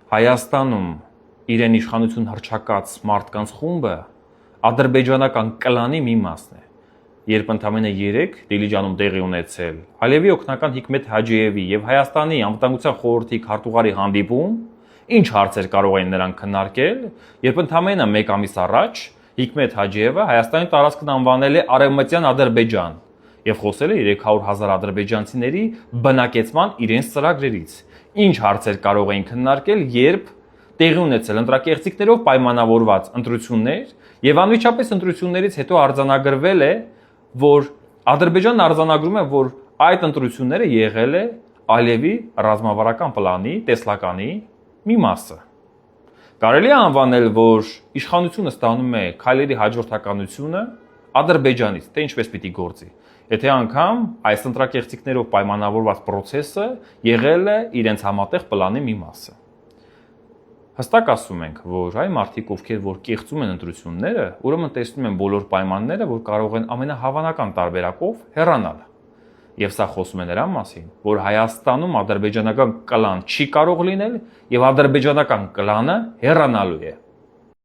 Հայաստանում իրեն իշխանություն հռչակած մարդկանց խումբը ադրբեջանական կլանի մի մասն է։ Երբ ընդամենը 3 Դիլիջանում տեղի ունեցել Ալիևի օգնական Հիկմետ Հաջիևի եւ Հայաստանի անվտանգության խորհրդի քարտուղարի հանդիպում, ինչ հարցեր կարող էին նրանք քննարկել, երբ ընդամենը 1 ամիս առաջ Հիկմետ Հաջիևը Հայաստանի տարածքն անվանել է Արևմտյան Ադրբեջան եւ խոսել է 300,000 ադրբեջանցիների բնակեցման իրենց ծրագրերից։ Ինչ հարցեր կարող էին քննարկել, երբ տեղի ունեցել ընտրակեղծիքներով պայմանավորված ընտրություններ եւ անմիջապես ընտրություններից հետո արձանագրվել է, որ Ադրբեջանն արձանագրում է, որ այդ ընտրությունները եղել է Ալիևի ռազմավարական պլանի, տեսլականի մի մասը։ Կարելի է անվանել, որ իշխանությունը ստանում է քայլերի հաջորդականությունը Ադրբեջանից, թե ինչպես պիտի գործի։ Եթե անգամ այս ընտրակեղծիքներով պայմանավորված process-ը եղել է իրենց համատեղ պլանի մի մասը։ Հստակ ասում ենք, որ այ մարդիկ, ովքեր որ կեղծում են ընտրությունները, ուրեմն տեսնում են բոլոր պայմանները, որ կարող են ամենահավանական տարբերակով հեռանալ։ Եվ սա խոսում է նրան մասին, որ Հայաստանում ադրբեջանական կլան չի կարող լինել եւ ադրբեջանական կլանը հեռանալու է։